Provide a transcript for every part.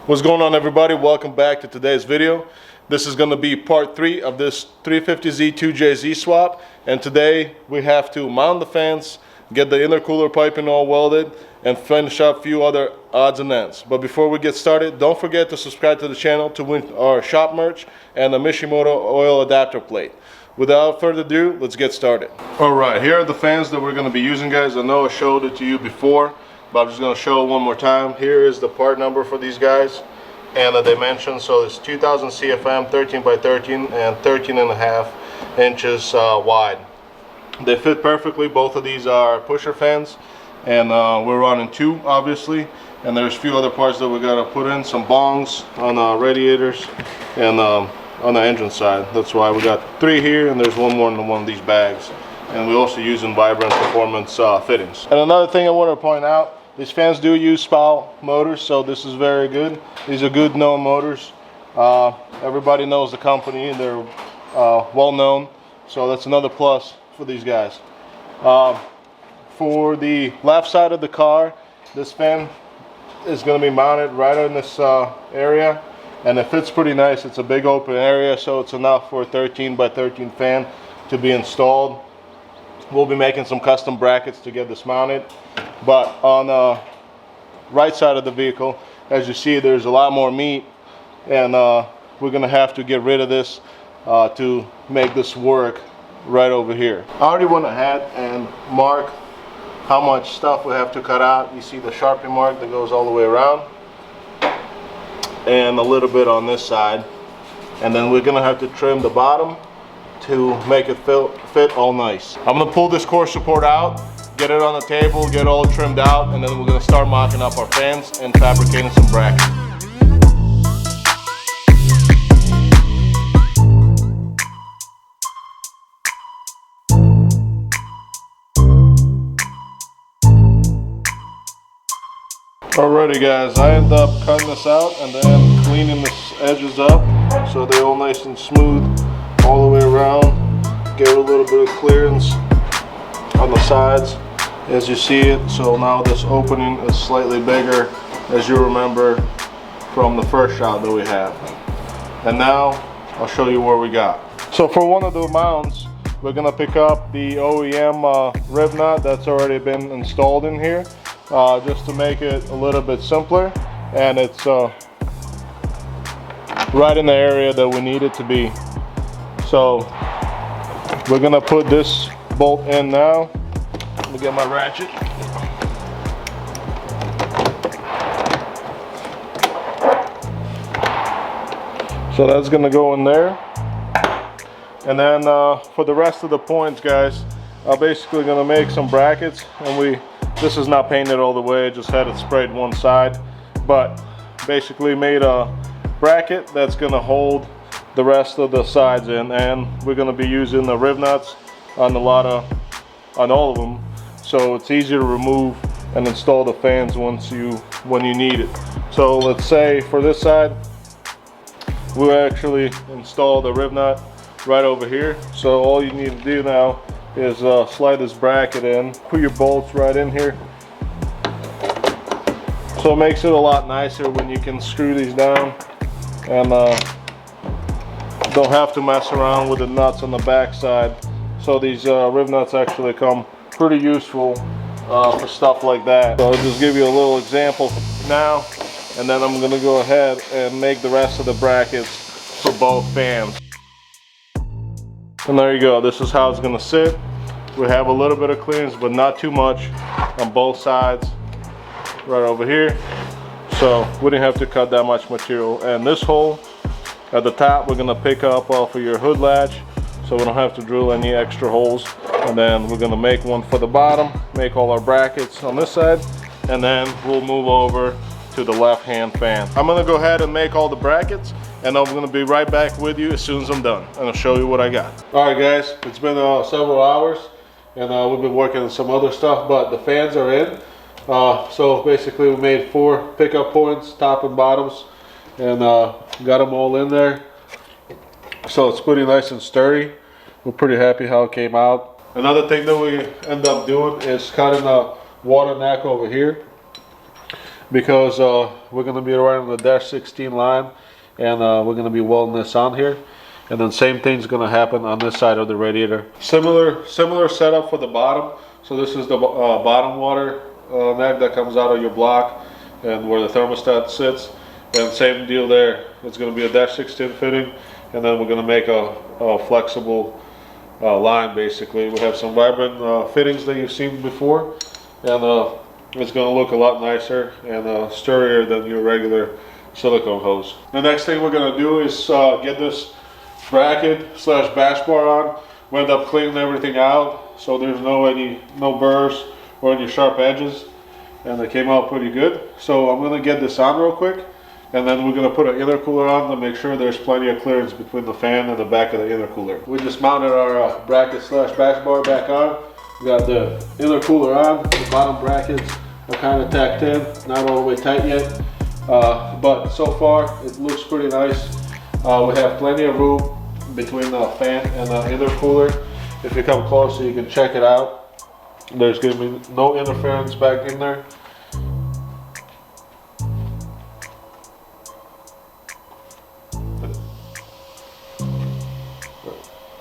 What's going on, everybody? Welcome back to today's video. This is going to be part 3 of this 350Z2JZ swap, and today we have to mount the fans, get the intercooler piping all welded, and finish up a few other odds and ends. But before we get started, don't forget to subscribe to the channel to win our shop merch and the Mishimoto oil adapter plate. Without further ado, let's get started. Alright, here are the fans that we're going to be using, guys. I know I showed it to you before, but I'm just going to show it one more time. Here is the part number for these guys and the dimensions. So it's 2000 CFM, 13 by 13 and 13.5 inches wide. They fit perfectly. Both of these are pusher fans, and we're running 2 obviously, and there's a few other parts that we got to put in, some bongs on the radiators and on the engine side. That's why we got 3 here, and there's one more in one of these bags. And we're also using Vibrant Performance fittings. And another thing I want to point out, these fans do use SPAL motors, so this is very good. These are good known motors. Everybody knows the company, and they're well known, so that's another plus for these guys. For the left side of the car, this fan is going to be mounted right in this area, and it fits pretty nice. It's a big open area, so it's enough for a 13 by 13 fan to be installed. We'll be making some custom brackets to get this mounted. But on the right side of the vehicle, as you see, there's a lot more meat, and we're going to have to get rid of this to make this work right over here. I already went ahead and marked how much stuff we have to cut out. You see the Sharpie mark that goes all the way around, and a little bit on this side. And then we're going to have to trim the bottom to make it fit all nice. I'm going to pull this core support out, get it on the table, get it all trimmed out, and then we're going to start mocking up our fans and fabricating some brackets. Alrighty guys, I end up cutting this out and then cleaning the edges up so they're all nice and smooth all the way around. Get a little bit of clearance on the sides as you see it. So now this opening is slightly bigger, as you remember from the first shot that we had. And now I'll show you where we got. So for one of the mounts, we're gonna pick up the OEM rib nut that's already been installed in here, just to make it a little bit simpler, and it's right in the area that we need it to be. So we're gonna put this bolt in now. Let me get my ratchet. So that's gonna go in there. And then for the rest of the points, guys, I'm basically gonna make some brackets, and this is not painted all the way, just had it sprayed one side, but basically made a bracket that's gonna hold the rest of the sides in, and we're going to be using the rib nuts on all of them, so it's easier to remove and install the fans when you need it. So let's say for this side, we'll actually install the rib nut right over here. So all you need to do now is slide this bracket in, put your bolts right in here. So it makes it a lot nicer when you can screw these down, and don't have to mess around with the nuts on the back side. So these rib nuts actually come pretty useful for stuff like that. So I'll just give you a little example now, and then I'm gonna go ahead and make the rest of the brackets for both fans. And there you go, this is how it's gonna sit. We have a little bit of clearance, but not too much on both sides, right over here. So we didn't have to cut that much material. And this hole at the top, we're gonna pick up off of your hood latch, so we don't have to drill any extra holes. And then we're gonna make one for the bottom, make all our brackets on this side, and then we'll move over to the left-hand fan. I'm gonna go ahead and make all the brackets, and I'm gonna be right back with you as soon as I'm done, and I'll show you what I got. All right, guys, it's been several hours, and we've been working on some other stuff, but the fans are in. So basically, we made 4 pickup points, top and bottoms, and got them all in there, so it's pretty nice and sturdy. We're pretty happy how it came out. Another thing that we end up doing is cutting the water neck over here. because we're going to be running the dash 16 line, and we're going to be welding this on here. And then same thing's going to happen on this side of the radiator. Similar setup for the bottom. So this is the bottom water neck that comes out of your block and where the thermostat sits. And same deal there. It's going to be a dash 16 fitting, and then we're going to make a flexible line basically. We have some vibrant fittings that you've seen before, and it's going to look a lot nicer and sturdier than your regular silicone hose. The next thing we're going to do is get this bracket slash bash bar on. We end up cleaning everything out so there's no burrs or any sharp edges, and they came out pretty good. So I'm going to get this on real quick, and then we're going to put an intercooler on to make sure there's plenty of clearance between the fan and the back of the intercooler. We just mounted our bracket slash bash bar back on. We got the intercooler on. The bottom brackets are kind of tacked in, not all the way tight yet, but so far it looks pretty nice. We have plenty of room between the fan and the intercooler. If you come closer, you can check it out. There's going to be no interference back in there.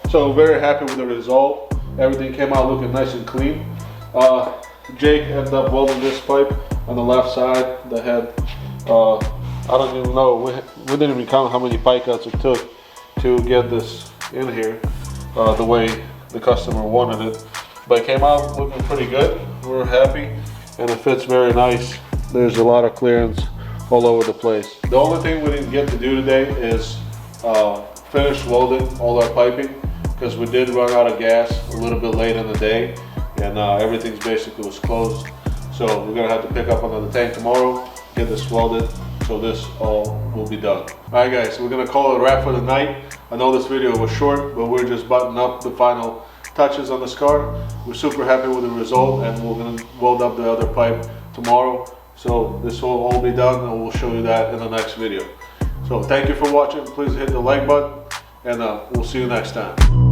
So very happy with the result. Everything came out looking nice and clean. Jake ended up welding this pipe on the left side that had, I don't even know, we didn't even count how many pipe cuts it took to get this in here the way the customer wanted it. But it came out looking pretty good. We're happy, and it fits very nice. There's a lot of clearance all over the place. The only thing we didn't get to do today is finish welding all our piping, because we did run out of gas a little bit late in the day, and everything's basically was closed. So we're gonna have to pick up another tank tomorrow, get this welded, so this all will be done. Alright guys, we're gonna call it a wrap for the night. I know this video was short, but we're just buttoning up the final touches on this car. We're super happy with the result, and we're gonna weld up the other pipe tomorrow. So this will all be done, and we'll show you that in the next video. So thank you for watching. Please hit the like button, and we'll see you next time.